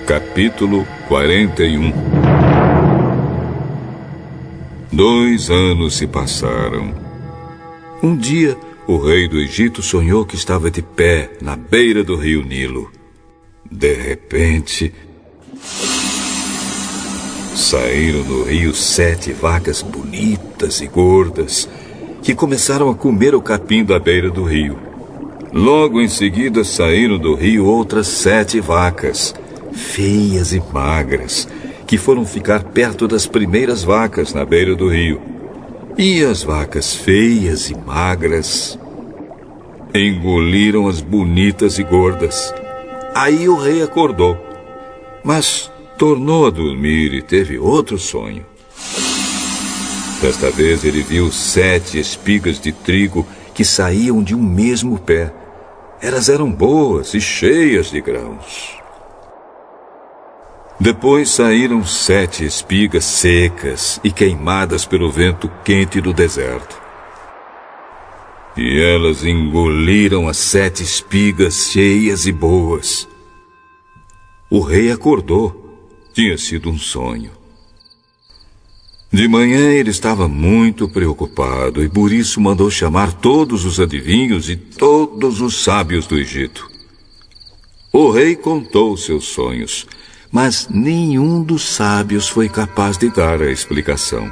Capítulo 41. 2 anos se passaram. Um dia, o rei do Egito sonhou que estava de pé na beira do rio Nilo. De repente, saíram do rio 7 vacas bonitas e gordas, que começaram a comer o capim da beira do rio. Logo em seguida, saíram do rio outras 7 vacas, feias e magras, que foram ficar perto das primeiras vacas na beira do rio. E as vacas feias e magras engoliram as bonitas e gordas. Aí o rei acordou, mas tornou a dormir e teve outro sonho. Desta vez ele viu 7 espigas de trigo que saíam de um mesmo pé. Elas eram boas e cheias de grãos. Depois saíram 7 espigas secas e queimadas pelo vento quente do deserto. E elas engoliram as 7 espigas cheias e boas. O rei acordou. Tinha sido um sonho. De manhã ele estava muito preocupado e por isso mandou chamar todos os adivinhos e todos os sábios do Egito. O rei contou seus sonhos, mas nenhum dos sábios foi capaz de dar a explicação.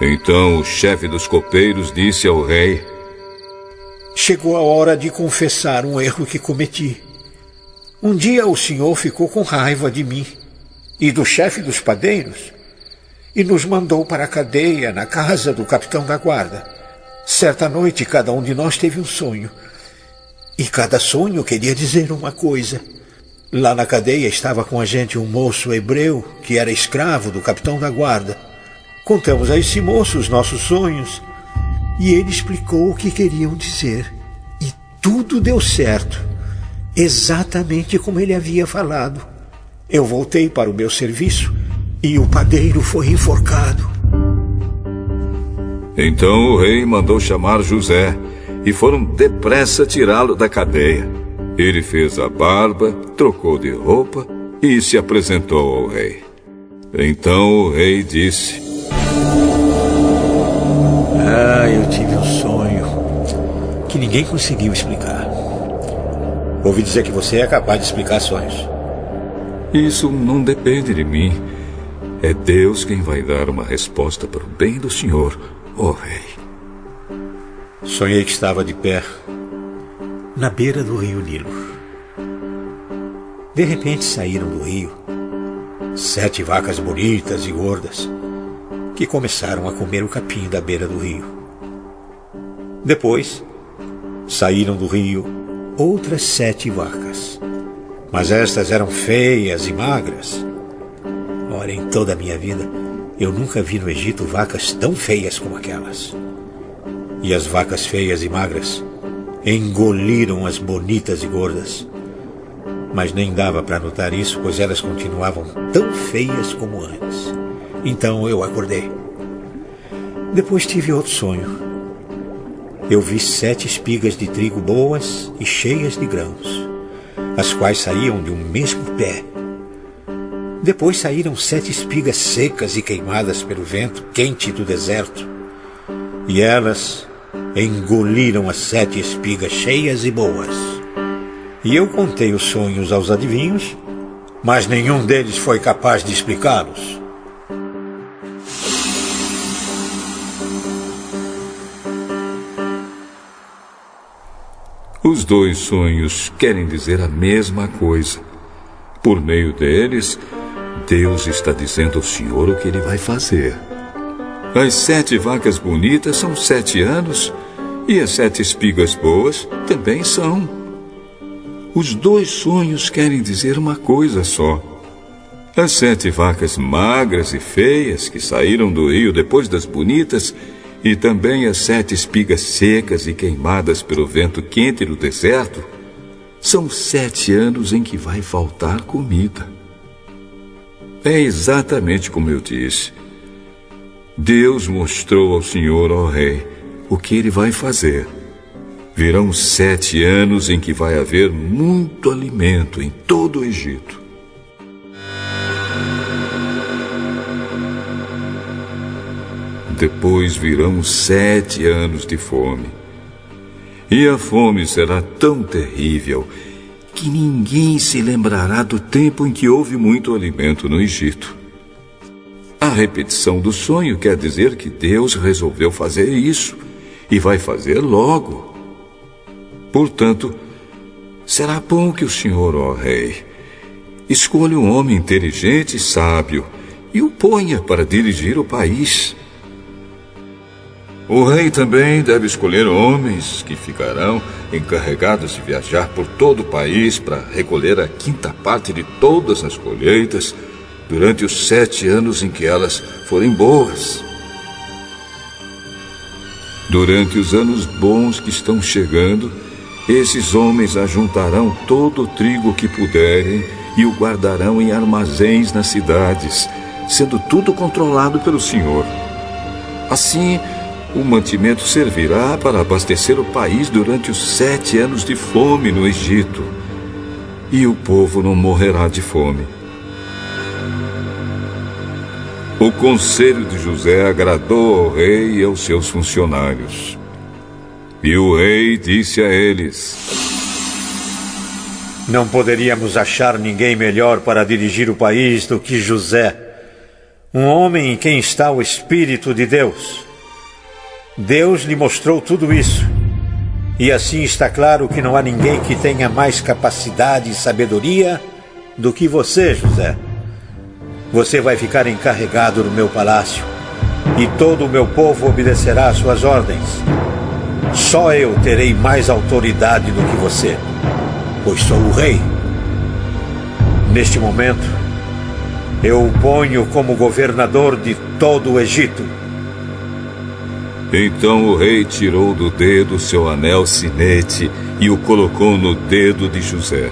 Então o chefe dos copeiros disse ao rei: chegou a hora de confessar um erro que cometi. Um dia o senhor ficou com raiva de mim e do chefe dos padeiros e nos mandou para a cadeia na casa do capitão da guarda. Certa noite cada um de nós teve um sonho e cada sonho queria dizer uma coisa. Lá na cadeia estava com a gente um moço hebreu que era escravo do capitão da guarda. Contamos a esse moço os nossos sonhos e ele explicou o que queriam dizer. E tudo deu certo, exatamente como ele havia falado. Eu voltei para o meu serviço e o padeiro foi enforcado. Então o rei mandou chamar José e foram depressa tirá-lo da cadeia. Ele fez a barba, trocou de roupa e se apresentou ao rei. Então o rei disse: eu tive um sonho que ninguém conseguiu explicar. Ouvi dizer que você é capaz de explicar sonhos. Isso não depende de mim. É Deus quem vai dar uma resposta para o bem do senhor, ó rei. Sonhei que estava de pé na beira do rio Nilo. De repente saíram do rio 7 vacas bonitas e gordas que começaram a comer o capim da beira do rio. Depois saíram do rio outras 7 vacas, mas estas eram feias e magras. Ora, em toda a minha vida eu nunca vi no Egito vacas tão feias como aquelas. E as vacas feias e magras engoliram as bonitas e gordas. Mas nem dava para notar isso, pois elas continuavam tão feias como antes. Então eu acordei. Depois tive outro sonho. Eu vi 7 espigas de trigo boas e cheias de grãos, as quais saíam de um mesmo pé. Depois saíram 7 espigas secas e queimadas pelo vento quente do deserto. E elas engoliram as 7 espigas cheias e boas. E eu contei os sonhos aos adivinhos, mas nenhum deles foi capaz de explicá-los. Os 2 sonhos querem dizer a mesma coisa. Por meio deles, Deus está dizendo ao Senhor o que Ele vai fazer. As 7 vacas bonitas são 7 anos e as 7 espigas boas também são. Os 2 sonhos querem dizer uma coisa só. As 7 vacas magras e feias que saíram do rio depois das bonitas e também as 7 espigas secas e queimadas pelo vento quente do deserto são 7 anos em que vai faltar comida. É exatamente como eu disse. Deus mostrou ao Senhor, ó rei, o que Ele vai fazer. Virão 7 anos em que vai haver muito alimento em todo o Egito. Depois virão 7 anos de fome. E a fome será tão terrível que ninguém se lembrará do tempo em que houve muito alimento no Egito. A repetição do sonho quer dizer que Deus resolveu fazer isso e vai fazer logo. Portanto, será bom que o senhor, ó rei, escolha um homem inteligente e sábio e o ponha para dirigir o país. O rei também deve escolher homens que ficarão encarregados de viajar por todo o país para recolher a 5ª parte de todas as colheitas durante os 7 anos em que elas forem boas. Durante os anos bons que estão chegando, esses homens ajuntarão todo o trigo que puderem e o guardarão em armazéns nas cidades, sendo tudo controlado pelo Senhor. Assim, o mantimento servirá para abastecer o país durante os 7 anos de fome no Egito, e o povo não morrerá de fome. O conselho de José agradou ao rei e aos seus funcionários. E o rei disse a eles: Não poderíamos achar ninguém melhor para dirigir o país do que José, um homem em quem está o Espírito de Deus. Deus lhe mostrou tudo isso, e assim está claro que não há ninguém que tenha mais capacidade e sabedoria do que você, José. Você vai ficar encarregado no meu palácio, e todo o meu povo obedecerá às suas ordens. Só eu terei mais autoridade do que você, pois sou o rei. Neste momento, eu o ponho como governador de todo o Egito. Então o rei tirou do dedo seu anel sinete e o colocou no dedo de José.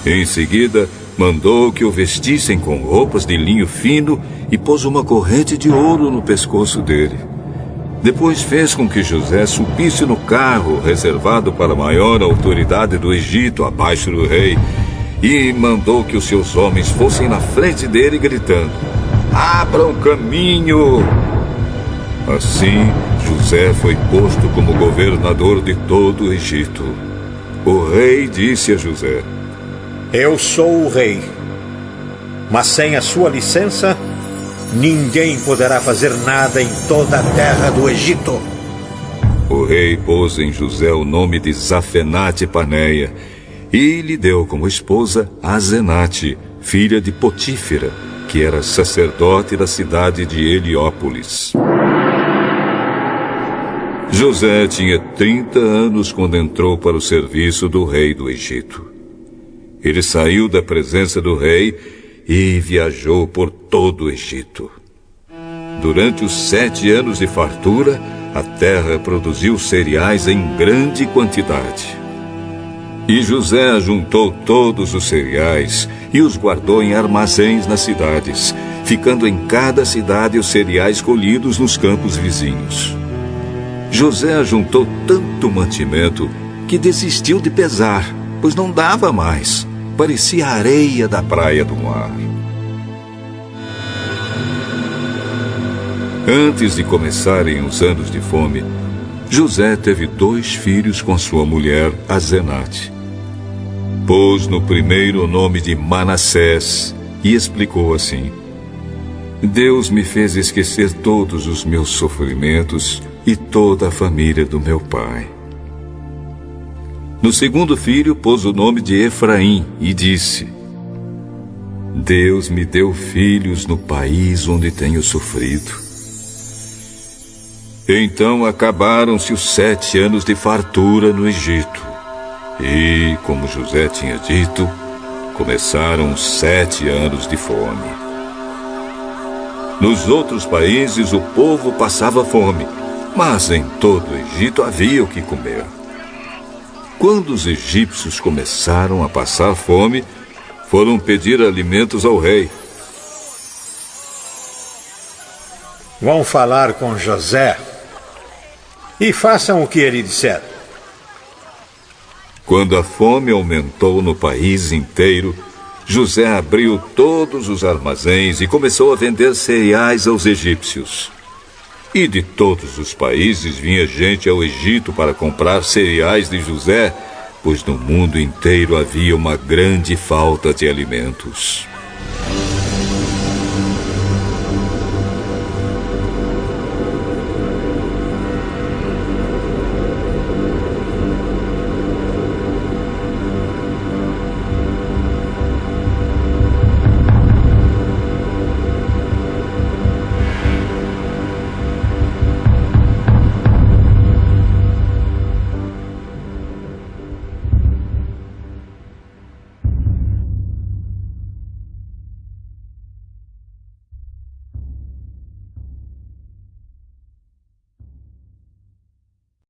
Em seguida, mandou que o vestissem com roupas de linho fino e pôs uma corrente de ouro no pescoço dele. Depois fez com que José subisse no carro reservado para a maior autoridade do Egito, abaixo do rei, e mandou que os seus homens fossem na frente dele gritando: Abram caminho! Assim, José foi posto como governador de todo o Egito. O rei disse a José: Eu sou o rei, mas sem a sua licença, ninguém poderá fazer nada em toda a terra do Egito. O rei pôs em José o nome de Zafenate-Paneia e lhe deu como esposa Azenate, filha de Potífera, que era sacerdote da cidade de Heliópolis. José tinha 30 anos quando entrou para o serviço do rei do Egito. Ele saiu da presença do rei e viajou por todo o Egito. Durante os 7 anos de fartura, a terra produziu cereais em grande quantidade. E José ajuntou todos os cereais e os guardou em armazéns nas cidades, ficando em cada cidade os cereais colhidos nos campos vizinhos. José ajuntou tanto mantimento que desistiu de pesar, pois não dava mais. Parecia a areia da praia do mar. Antes de começarem os anos de fome, José teve 2 filhos com sua mulher, Azenate. Pôs no primeiro o nome de Manassés e explicou assim: Deus me fez esquecer todos os meus sofrimentos e toda a família do meu pai. No segundo filho, pôs o nome de Efraim e disse: Deus me deu filhos no país onde tenho sofrido. Então acabaram-se os 7 anos de fartura no Egito. E, como José tinha dito, começaram os 7 anos de fome. Nos outros países o povo passava fome, mas em todo o Egito havia o que comer. Quando os egípcios começaram a passar fome, foram pedir alimentos ao rei. Vão falar com José. e façam o que ele disser. Quando a fome aumentou no país inteiro, José abriu todos os armazéns e começou a vender cereais aos egípcios. E de todos os países vinha gente ao Egito para comprar cereais de José, pois no mundo inteiro havia uma grande falta de alimentos.